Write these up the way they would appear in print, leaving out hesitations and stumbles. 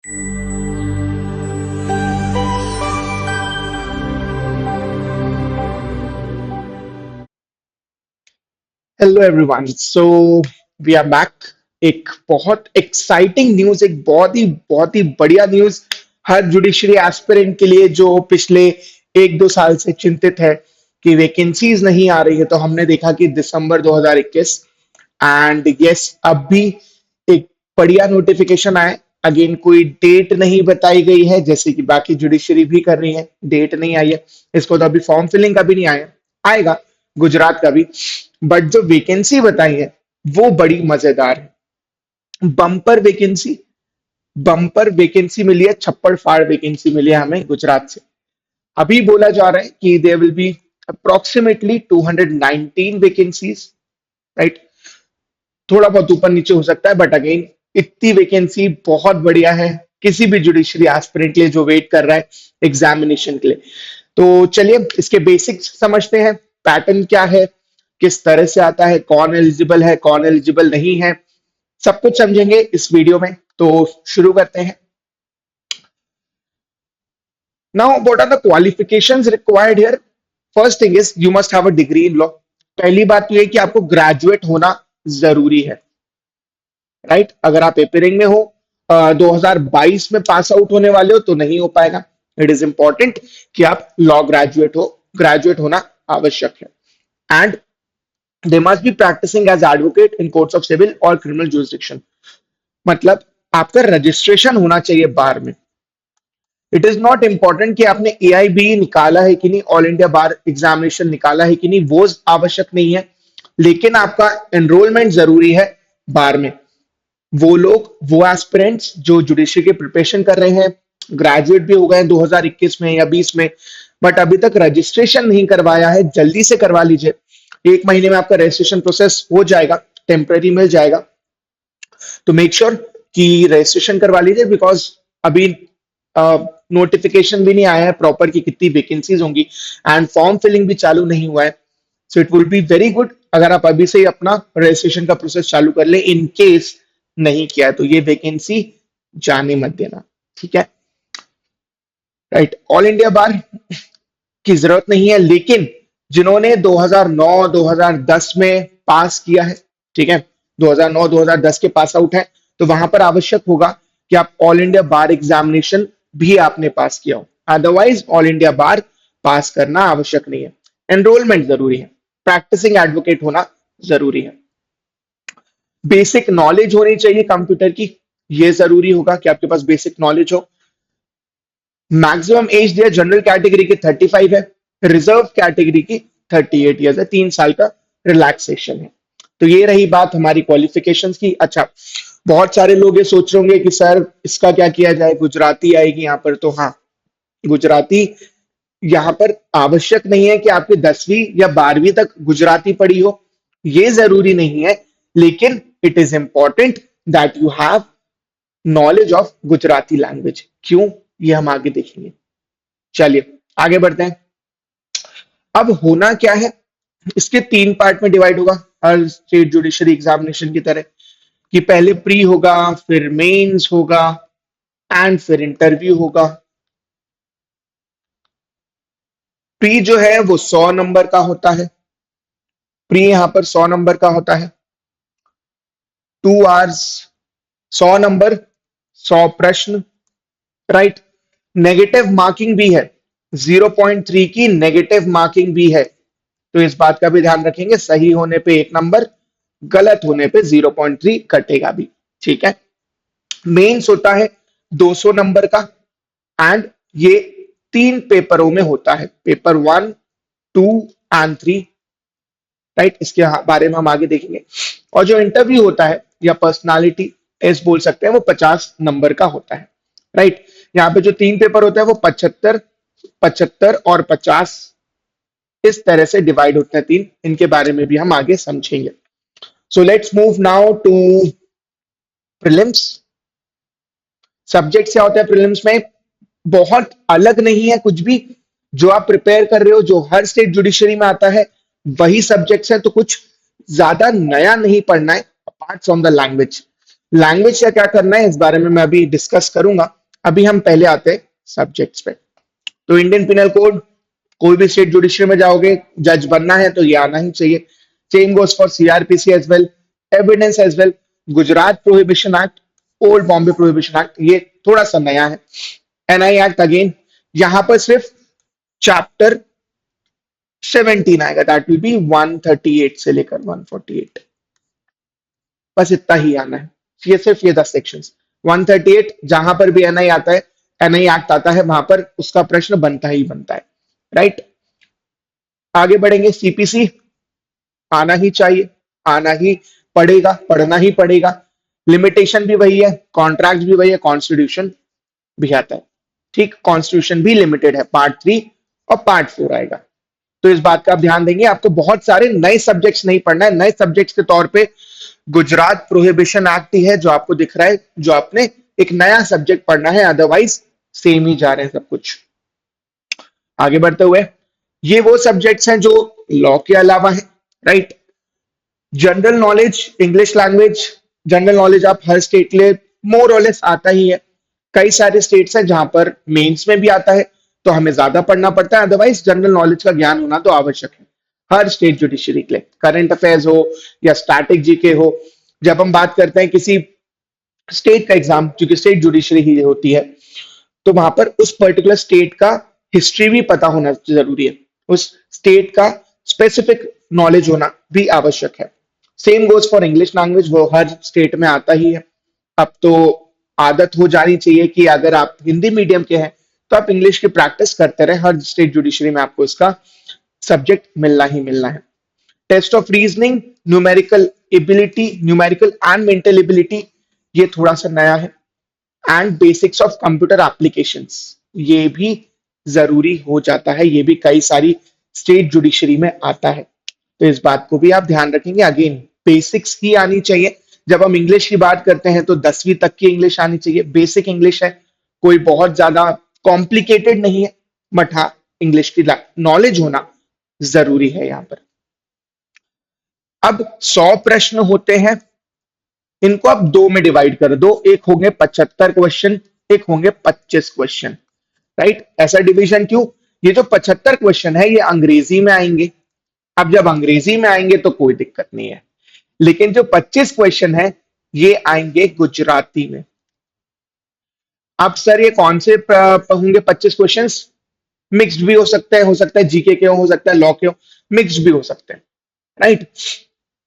Hello everyone, so we are back. एक बहुत exciting news, एक बहुत ही बढ़िया न्यूज हर जुडिशरी एस्पिरेंट के लिए जो पिछले 1-2 साल से चिंतित है कि वैकेंसीज नहीं आ रही है। तो हमने देखा कि दिसंबर 2021 एंड यस, अब भी एक बढ़िया नोटिफिकेशन आया। अगेन कोई डेट नहीं बताई गई है, जैसे कि बाकी जुडिशरी भी कर रही है, डेट नहीं आई है। इसको तो अभी फॉर्म फिलिंग का भी नहीं आया, आएगा गुजरात का भी। बट जो वैकेंसी बताई है वो बड़ी मजेदार है। बम्पर वैकेंसी, बम्पर वैकेंसी मिली है, छप्पड़ फाड़ वैकेंसी मिली है हमें गुजरात से। अभी बोला जा रहा है कि there will be approximately 219 vacancies, right. थोड़ा बहुत ऊपर नीचे हो सकता है, बट अगेन इतनी वैकेंसी बहुत बढ़िया है किसी भी जुडिशरी एस्पिरेंट के लिए जो वेट कर रहा है एग्जामिनेशन के लिए। तो चलिए इसके बेसिक्स समझते हैं। पैटर्न क्या है, किस तरह से आता है, कौन एलिजिबल नहीं है, सब कुछ समझेंगे इस वीडियो में। तो शुरू करते हैं। Now what are the qualifications required here? First thing is you must have a degree in law. पहली बात तो ये कि आपको ग्रेजुएट होना जरूरी है, राइट। अगर आप पेपरिंग में हो, 2022 में पास आउट होने वाले हो तो नहीं हो पाएगा। इट इज इंपॉर्टेंट कि आप लॉ ग्रेजुएट हो, ग्रेजुएट होना आवश्यक है। And they must be practising as advocate in courts of civil और क्रिमिनल जुरिस्डिक्शन। मतलब आपका रजिस्ट्रेशन होना चाहिए बार में। इट इज नॉट इंपॉर्टेंट कि आपने एआईबी निकाला है कि नहीं, ऑल इंडिया बार एग्जामिनेशन निकाला है कि नहीं, वो आवश्यक नहीं है। लेकिन आपका एनरोलमेंट जरूरी है बार में। वो एस्पिरेंट्स जो जुडिशरी के प्रिपरेशन कर रहे हैं, ग्रेजुएट भी हो गए 2021 में या 20 में, बट अभी तक रजिस्ट्रेशन नहीं करवाया है, जल्दी से करवा लीजिए। 1 महीने में आपका रजिस्ट्रेशन प्रोसेस हो जाएगा, टेम्पररी मिल जाएगा। तो मेक श्योर कि रजिस्ट्रेशन करवा लीजिए, बिकॉज अभी नोटिफिकेशन भी नहीं आया है प्रॉपर कि कितनी वैकेंसीज होंगी, एंड फॉर्म फिलिंग भी चालू नहीं हुआ है। So it will be very good अगर आप अभी से ही अपना रजिस्ट्रेशन का प्रोसेस चालू कर ले। इन केस नहीं किया है तो ये वैकेंसी जाने मत देना, ठीक है, राइट। ऑल इंडिया बार की जरूरत नहीं है, लेकिन जिन्होंने 2009-2010 में पास किया है, ठीक है, 2009-2010 के पास आउट है, तो वहां पर आवश्यक होगा कि आप ऑल इंडिया बार एग्जामिनेशन भी आपने पास किया हो। अदरवाइज ऑल इंडिया बार पास करना आवश्यक नहीं है। एनरोलमेंट जरूरी है, प्रैक्टिसिंग एडवोकेट होना जरूरी है। बेसिक नॉलेज होनी चाहिए कंप्यूटर की, ये जरूरी होगा कि आपके पास बेसिक नॉलेज हो। मैक्सिमम एज दिया जनरल कैटेगरी की 35 है, रिजर्व कैटेगरी की 38 ईयर्स है, 3 साल का रिलैक्सेशन है। तो ये रही बात हमारी क्वालिफिकेशंस की। अच्छा, बहुत सारे लोग ये सोच रहे होंगे कि सर इसका क्या किया जाए, गुजराती आएगी यहाँ पर। तो हाँ, गुजराती यहाँ पर आवश्यक नहीं है कि आपकी 10वीं या 12वीं तक गुजराती पढ़ी हो, ये जरूरी नहीं है। लेकिन it is important that you have knowledge of Gujarati language. क्यों, ये हम आगे देखेंगे। चलिए आगे बढ़ते हैं। अब होना क्या है, इसके 3 पार्ट में डिवाइड होगा, हर स्टेट जुडिशरी एग्जामिनेशन की तरह, कि पहले प्री होगा, फिर मेंस होगा, एंड फिर इंटरव्यू होगा। प्री जो है वो 100 नंबर का होता है। प्री यहां पर 100 नंबर का होता है, 2 आवर्स, 100 नंबर, 100 प्रश्न, राइट। नेगेटिव मार्किंग भी है, 0.3 की नेगेटिव मार्किंग भी है। तो इस बात का भी ध्यान रखेंगे, सही होने पे 1 नंबर, गलत होने पे 0.3 कटेगा भी, ठीक है। मेंस होता है 200 नंबर का, एंड ये 3 पेपरों में होता है, पेपर 1, 2 एंड 3, राइट। इसके बारे में हम आगे देखेंगे। और जो इंटरव्यू होता है या पर्सनालिटी टेस्ट बोल सकते हैं, वो 50 नंबर का होता है, राइट। यहाँ पे जो 3 पेपर होता है वो 75, 75 और 50 इस तरह से डिवाइड होते हैं, 3। इनके बारे में भी हम आगे समझेंगे। So let's move now to prelims. Subject क्या होता है प्रीलिम्स में? बहुत अलग नहीं है कुछ भी, जो आप प्रिपेयर कर रहे हो, जो हर स्टेट जुडिशरी में आता है वही सब्जेक्ट्स है। तो कुछ ज्यादा नया नहीं पढ़ना है apart from the language. Language का क्या करना है इस बारे में मैं अभी डिस्कस करूंगा। अभी हम पहले आते हैं सब्जेक्ट्स पे। तो इंडियन पिनल कोड, कोई भी स्टेट जुडिशरी में जाओगे, जज बनना है तो ये आना ही चाहिए। Same goes for CrPC as well, evidence as well. Gujarat prohibition act, old Bombay prohibition act, ये थोड़ा सा नया है। एनआई एक्ट अगेन, यहां पर सिर्फ चैप्टर 17 आएगा, दैट विल बी 138 से लेकर 148, बस इतना ही आना है। ये सिर्फ ये 10 सेक्शंस। 138 जहां पर भी एनआई आता है, एनआई एक्ट आता है, वहां पर उसका प्रश्न बनता ही बनता है, राइट। आगे बढ़ेंगे। सीपीसी आना ही चाहिए, आना ही पड़ेगा, पढ़ना ही पड़ेगा। लिमिटेशन भी वही है, कॉन्ट्रैक्ट भी वही है, कॉन्स्टिट्यूशन भी आता है। ठीक, कॉन्स्टिट्यूशन भी लिमिटेड है, पार्ट 3 और पार्ट 4 आएगा। तो इस बात का आप ध्यान देंगे। आपको बहुत सारे नए सब्जेक्ट्स नहीं पढ़ना है। नए सब्जेक्ट्स के तौर पे गुजरात प्रोहिबिशन एक्ट ही है जो आपको दिख रहा है, जो आपने एक नया सब्जेक्ट पढ़ना है, अदरवाइज सेम ही जा रहे हैं सब कुछ। आगे बढ़ते हुए, ये वो सब्जेक्ट्स हैं जो लॉ के अलावा है, right. General knowledge, English language, general knowledge आप हर स्टेट के लिए मोर और लेस आता ही है। कई सारे स्टेट्स हैं जहां पर मेंस में भी आता है, तो हमें ज्यादा पढ़ना पड़ता है, अदरवाइज जनरल नॉलेज का ज्ञान होना तो आवश्यक है हर स्टेट जुडिशरी के लिए। करंट अफेयर्स हो या स्टैटिक जीके हो, जब हम बात करते हैं किसी स्टेट का एग्जाम, क्योंकि स्टेट जुडिशरी ही होती है, तो वहां पर उस पर्टिकुलर स्टेट का हिस्ट्री भी पता होना जरूरी है, उस स्टेट का स्पेसिफिक नॉलेज होना भी आवश्यक है। Same goes for English language, वो हर स्टेट में आता ही है। अब तो आदत हो जानी चाहिए कि अगर आप हिंदी मीडियम के हैं तो आप इंग्लिश की प्रैक्टिस करते रहे, हर स्टेट जुडिशरी में आपको इसका सब्जेक्ट मिलना ही मिलना है। Test of reasoning, numerical ability, numerical and mental ability, ये थोड़ा सा नया है। And basics of computer applications, ये भी जरूरी हो जाता है, ये भी कई सारी स्टेट जुडिशरी में आता है, तो इस बात को भी आप ध्यान रखेंगे। अगेन बेसिक्स ही आनी चाहिए। जब हम इंग्लिश की बात करते हैं तो 10वीं तक की इंग्लिश आनी चाहिए, बेसिक इंग्लिश है, कोई बहुत ज्यादा कॉम्प्लिकेटेड नहीं है, बट हाँ इंग्लिश की नॉलेज होना जरूरी है यहाँ पर। अब 100 प्रश्न होते हैं, इनको आप दो में डिवाइड कर दो, एक होंगे 75 क्वेश्चन, एक होंगे 25 क्वेश्चन, राइट। ऐसा डिवीजन क्यों? ये जो 75 क्वेश्चन है ये अंग्रेजी में आएंगे। अब जब अंग्रेजी में आएंगे तो कोई दिक्कत नहीं है, लेकिन जो 25 क्वेश्चन है ये आएंगे गुजराती में। अब सर ये कौन से होंगे 25 क्वेश्चंस? मिक्स्ड भी हो सकता है जीके के हो सकता है लॉ के हो, मिक्स्ड भी हो सकते हैं, राइट।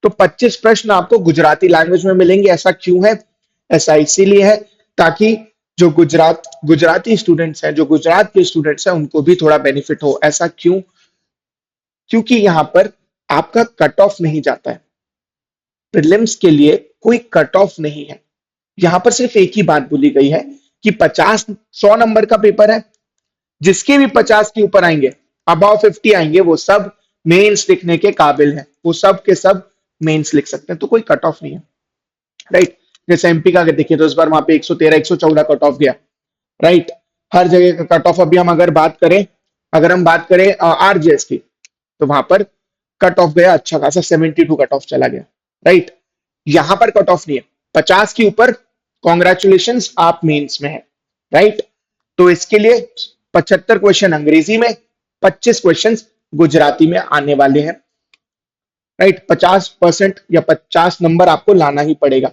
तो 25 प्रश्न आपको गुजराती लैंग्वेज में मिलेंगे। ऐसा क्यों है? ऐसा इसीलिए है ताकि जो गुजराती स्टूडेंट्स हैं, जो गुजरात के स्टूडेंट्स हैं, उनको भी थोड़ा बेनिफिट हो। ऐसा क्यों? क्योंकि यहां पर आपका कट ऑफ नहीं जाता है, प्रीलिम्स के लिए कोई कट ऑफ नहीं है। यहां पर सिर्फ एक ही बात बोली गई है कि 100 नंबर का पेपर है, जिसके भी 50 के ऊपर आएंगे, अबाव 50 आएंगे, वो सब मेंस लिखने के काबिल हैं, वो सब के सब मेंस लिख सकते हैं, तो कोई कट ऑफ नहीं है, राइट। जैसे एमपी का अगर देखिए तो इस बार वहां पे 113 114 कट ऑफ गया, राइट। हर जगह का कट ऑफ, अभी हम अगर हम बात करें आरजेएस की, तो वहां पर कट ऑफ गया अच्छा खासा, 72 कट ऑफ चला गया, राइट। यहां पर कट ऑफ नहीं है, 50 के ऊपर कॉन्ग्रेचुलेशन, आप मेंस में है, राइट। तो इसके लिए 75 क्वेश्चन अंग्रेजी में, 25 क्वेश्चन गुजराती में आने वाले हैं, राइट। 50% या 50 नंबर आपको लाना ही पड़ेगा।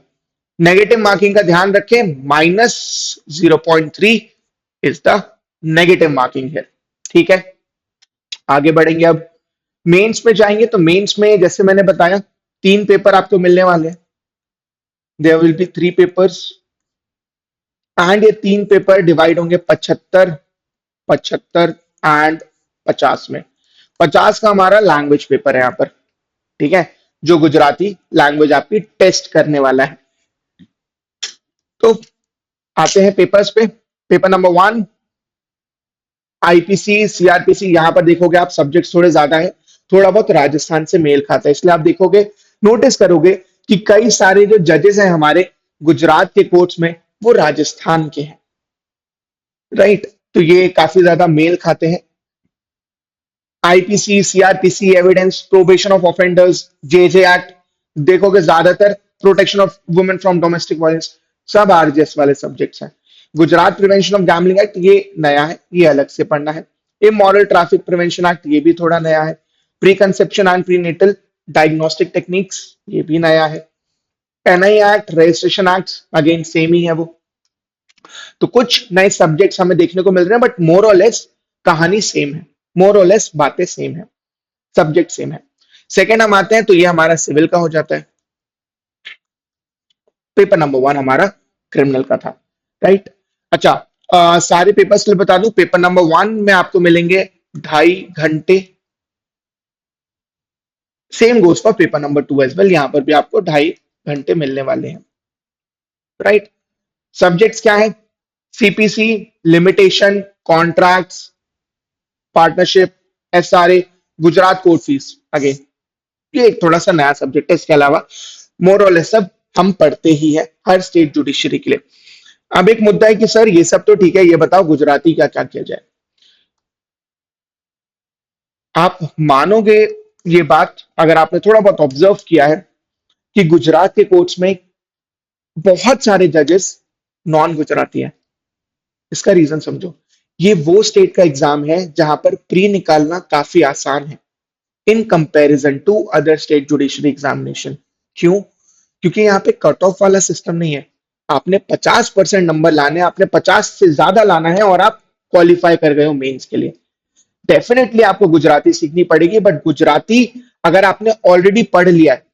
नेगेटिव मार्किंग का ध्यान रखें, -0.3 इज द नेगेटिव मार्किंग है, ठीक है। आगे बढ़ेंगे। अब मेंस में जाएंगे तो मेंस में जैसे मैंने बताया 3 पेपर आपको मिलने वाले हैं, there will be 3 papers, and ये 3 पेपर डिवाइड होंगे 75, 75 एंड 50 में। 50 का हमारा लैंग्वेज पेपर है यहाँ पर, ठीक है, जो गुजराती लैंग्वेज आपकी टेस्ट करने वाला है। तो आते हैं पेपर्स पे। पेपर नंबर 1 आईपीसी सीआरपीसी, यहां पर देखोगे आप सब्जेक्ट्स थोड़े ज्यादा है, थोड़ा बहुत राजस्थान से मेल खाता है, इसलिए आप देखोगे, नोटिस करोगे कि कई सारे जो जजेस हैं हमारे गुजरात के कोर्ट्स में वो राजस्थान के हैं, राइट। तो ये काफी ज्यादा मेल खाते हैं। IPC CrPC, evidence, probation of offenders, JJ act, देखोगे ज्यादातर protection of women from domestic violence, सब आरजेएस वाले सब्जेक्ट्स हैं। Gujarat prevention of gambling act ये नया है, ये अलग से पढ़ना है। इमोरल ट्रैफिक प्रिवेंशन एक्ट ये भी थोड़ा नया है। Pre conception and prenatal diagnostic techniques ये भी नया है। NI act, registration act again same ही है वो। तो कुछ नए सब्जेक्ट्स हमें देखने को मिल रहे हैं, बट मोर और लेस कहानी सेम है, मोर और लेस बातें सेम है, सब्जेक्ट सेम है। सेकेंड हम आते हैं, तो ये हमारा सिविल का हो जाता है। पेपर नंबर वन हमारा क्रिमिनल का था, राइट। अच्छा, सारे पेपर्स के लिए बता दूं, पेपर नंबर वन में आपको मिलेंगे 2.5 घंटे। Same goes for paper number two as well, यहां पर भी आपको 2.5 घंटे मिलने वाले हैं, राइट। सब्जेक्ट्स क्या है? CPC, limitation, contracts, partnership, SRA, Gujarat court fees. Again ये एक थोड़ा सा नया सब्जेक्ट है, इसके अलावा मोर और लेस सब हम पढ़ते ही है हर स्टेट जुडिशरी के लिए। अब एक मुद्दा है कि सर ये सब तो ठीक है, ये बताओ गुजराती का क्या किया जाए। आप मानोगे ये बात, अगर आपने थोड़ा बहुत ऑब्जर्व किया है, कि गुजरात के कोर्ट्स में बहुत सारे जजेस नॉन गुजराती हैं। इसका रीजन समझो, ये वो स्टेट का एग्जाम है जहां पर प्री निकालना काफी आसान है in comparison to other state judiciary examination. क्यों? क्योंकि यहाँ पे कट ऑफ वाला सिस्टम नहीं है। आपने 50% नंबर लाने हैं, आपने 50 से ज्यादा लाना है और आप क्वालिफाई कर गए हो मेंस के लिए। डेफिनेटली आपको गुजराती सीखनी पड़ेगी, बट गुजराती अगर आपने ऑलरेडी पढ़ लिया है,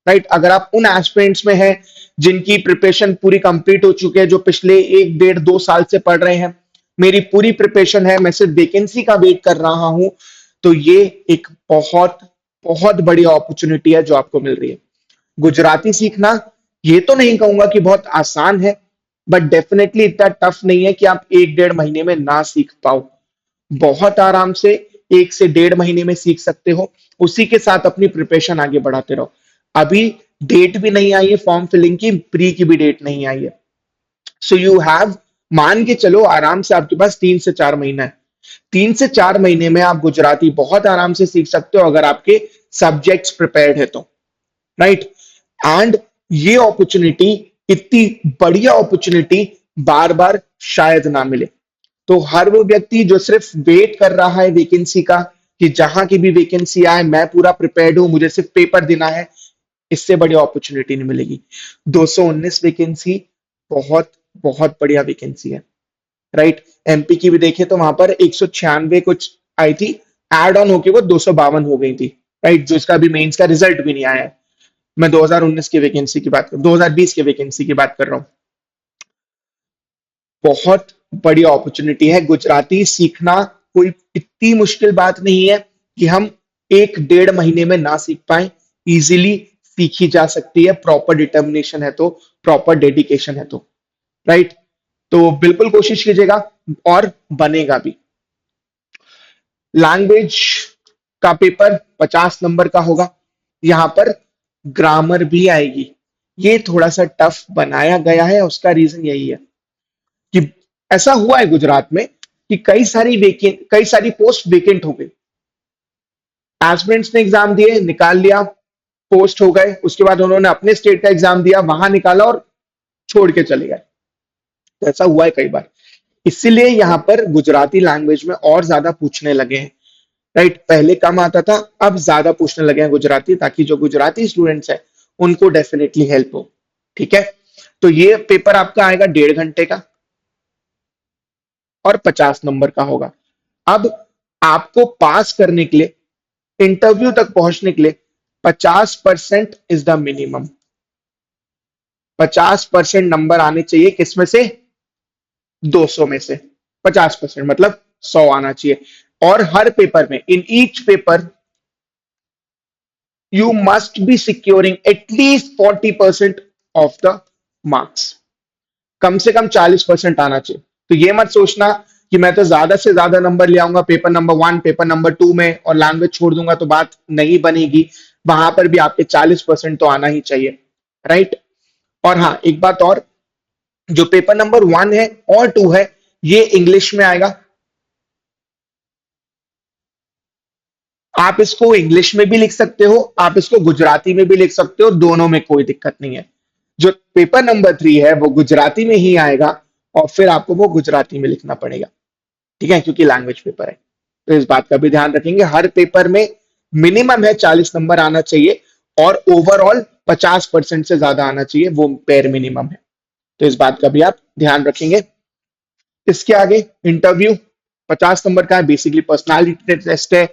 राइट, अगर आप उन एस्पिरेंट्स में हैं जिनकी प्रिपरेशन पूरी कंप्लीट हो चुकी है, जो पिछले 1 1.5 2 साल से पढ़ रहे हैं, मेरी पूरी प्रिपरेशन है, मैं सिर्फ वैकेंसी का वेट कर रहा हूं, तो ये एक बहुत बहुत बड़ी अपॉर्चुनिटी है जो आपको मिल रही है। गुजराती सीखना, ये तो नहीं कहूंगा कि बहुत आसान है, बट डेफिनेटली इतना टफ नहीं है कि आप 1 1.5 महीने में ना सीख पाओ। बहुत आराम से 1 से 1.5 महीने में सीख सकते हो। उसी के साथ अपनी प्रिपरेशन आगे बढ़ाते रहो। अभी डेट भी नहीं आई है फॉर्म फिलिंग की, प्री की भी डेट नहीं आई है। सो यू हैव, मान के चलो आराम से आपके पास 3 से 4 महीना है। 3 से 4 महीने में आप गुजराती बहुत आराम से सीख सकते हो अगर आपके सब्जेक्ट्स प्रिपेयर्ड है तो, राइट। एंड ये अपॉर्चुनिटी, इतनी बढ़िया अपॉर्चुनिटी बार बार शायद ना मिले। तो हर वो व्यक्ति जो सिर्फ वेट कर रहा है वैकेंसी का, कि जहां की भी वैकेंसी आए मैं पूरा प्रिपेयर्ड हूं, मुझे सिर्फ पेपर देना है, इससे बड़ी अपॉर्चुनिटी नहीं मिलेगी। 219 वैकेंसी बहुत बहुत बढ़िया वैकेंसी है, राइट। एमपी की भी देखे तो वहां पर 196 कुछ आई थी, एड ऑन होके वो 252 हो गई थी, राइट, जो इसका अभी मेंस का रिजल्ट भी नहीं आया है। मैं 2019 की वैकेंसी की बात कर, 2020 की वैकेंसी की बात कर रहा हूँ। बहुत बड़ी अपॉर्चुनिटी है। गुजराती सीखना कोई इतनी मुश्किल बात नहीं है कि हम 1 1.5 महीने में ना सीख पाए, इजीली सीखी जा सकती है, प्रॉपर डिटर्मिनेशन है तो, प्रॉपर डेडिकेशन है तो, राइट। तो बिल्कुल कोशिश कीजिएगा और बनेगा भी। लैंग्वेज का पेपर 50 नंबर का होगा। यहां पर ग्रामर भी आएगी। ये थोड़ा सा टफ बनाया गया है, उसका रीजन यही है कि ऐसा हुआ है गुजरात में कि कई सारी पोस्ट वेकेंट हो गई। एस्पिरेंट्स ने एग्जाम दिए, निकाल लिया, पोस्ट हो गए, उसके बाद उन्होंने अपने स्टेट का एग्जाम दिया, वहां निकाला और छोड़ के चले गए। तो ऐसा हुआ है कई बार। इसीलिए यहाँ पर गुजराती लैंग्वेज में और ज्यादा पूछने लगे हैं, राइट। पहले कम आता था, अब ज्यादा पूछने लगे हैं गुजराती, ताकि जो गुजराती स्टूडेंट्स हैं उनको डेफिनेटली हेल्प हो। ठीक है, तो ये पेपर आपका आएगा 1.5 घंटे का और 50 नंबर का होगा। अब आपको पास करने के लिए, इंटरव्यू तक पहुंचने के लिए 50% इज द मिनिमम। 50% नंबर आने चाहिए, किसमें से? 200 में से 50% मतलब 100 आना चाहिए। और हर पेपर में, in each paper, you must be securing at least 40% of the marks. कम से कम 40% आना चाहिए। तो ये मत सोचना कि मैं तो ज्यादा से ज्यादा नंबर ले आऊंगा paper number one, paper number to में, और लैंग्वेज छोड़ दूंगा तो बात नहीं बनेगी। वहां पर भी आपके 40% तो आना ही चाहिए, राइट। और हाँ, एक बात और, जो पेपर नंबर वन है और टू है, ये इंग्लिश में आएगा। आप इसको इंग्लिश में भी लिख सकते हो, आप इसको गुजराती में भी लिख सकते हो, दोनों में कोई दिक्कत नहीं है। जो पेपर नंबर 3 है वो गुजराती में ही आएगा और फिर आपको वो गुजराती में लिखना पड़ेगा, ठीक है, क्योंकि लैंग्वेज पेपर है। तो इस बात का भी ध्यान रखेंगे, हर पेपर में मिनिमम है 40 नंबर आना चाहिए और ओवरऑल 50% से ज्यादा आना चाहिए, वो पेयर मिनिमम है। तो इस बात का भी आप ध्यान रखेंगे। इसके आगे इंटरव्यू 50 नंबर का है, बेसिकली पर्सनालिटी टेस्ट है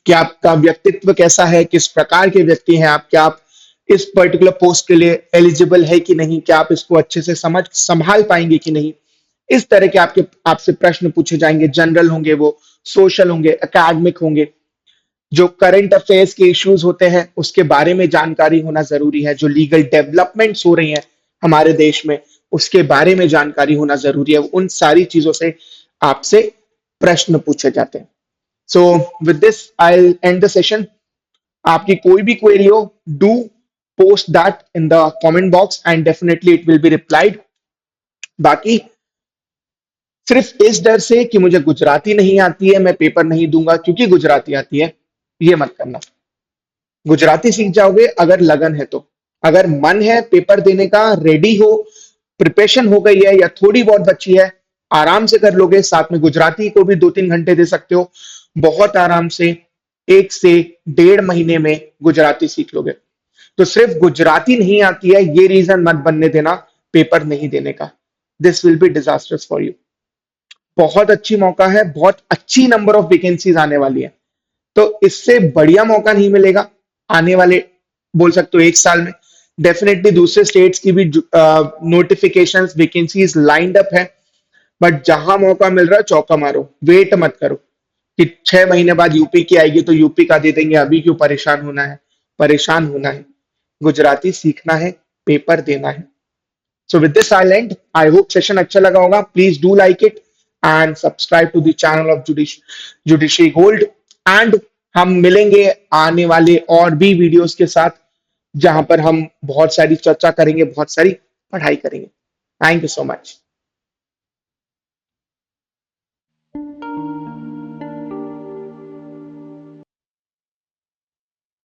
कि आपका व्यक्तित्व कैसा है, किस प्रकार के व्यक्ति हैं आप, क्या आप इस पर्टिकुलर पोस्ट के लिए एलिजिबल है कि नहीं, क्या आप इसको अच्छे से समझ संभाल पाएंगे कि नहीं। इस तरह के आपके आपसे प्रश्न पूछे जाएंगे, जनरल होंगे, वो सोशल होंगे, एकेडमिक होंगे। जो करंट अफेयर्स के इश्यूज होते हैं उसके बारे में जानकारी होना जरूरी है, जो लीगल डेवलपमेंट्स हो रही हैं हमारे देश में उसके बारे में जानकारी होना जरूरी है, उन सारी चीजों से आपसे प्रश्न पूछे जाते हैं। So with this I and the session. आपकी कोई भी क्वेरी हो, do post that in the comment box and definitely it will be replied. बाकी सिर्फ इस डर से कि मुझे गुजराती नहीं आती है मैं पेपर नहीं दूंगा क्योंकि गुजराती आती है, ये मत करना। गुजराती सीख जाओगे अगर लगन है तो, अगर मन है पेपर देने का, रेडी हो, प्रिपरेशन हो गई है या थोड़ी बहुत बची है, आराम से कर लोगे। साथ में गुजराती को भी 2-3 घंटे दे सकते हो, बहुत आराम से 1 से 1.5 महीने में गुजराती सीख लोगे। तो सिर्फ गुजराती नहीं आती है ये रीजन मत बनने देना पेपर नहीं देने का। This will be disasters for you. बहुत अच्छी मौका है, बहुत अच्छी नंबर ऑफ वैकेंसीज आने वाली है, तो इससे बढ़िया मौका नहीं मिलेगा आने वाले, बोल सकते हो 1 साल में। डेफिनेटली दूसरे स्टेट्स की भी नोटिफिकेशंस वैकेंसीज लाइंड अप है, बट जहां मौका मिल रहा है चौका मारो, वेट मत करो कि 6 महीने बाद यूपी की आएगी तो यूपी का दे देंगे, अभी क्यों परेशान होना है। परेशान होना है, गुजराती सीखना है, पेपर देना है। So with this I'll end. I hope session अच्छा लगा होगा. Please do like it and subscribe to the channel of Judiciary Gold. And हम मिलेंगे आने वाले और भी वीडियोस के साथ जहां पर हम बहुत सारी चर्चा करेंगे, बहुत सारी पढ़ाई करेंगे। Thank you so much.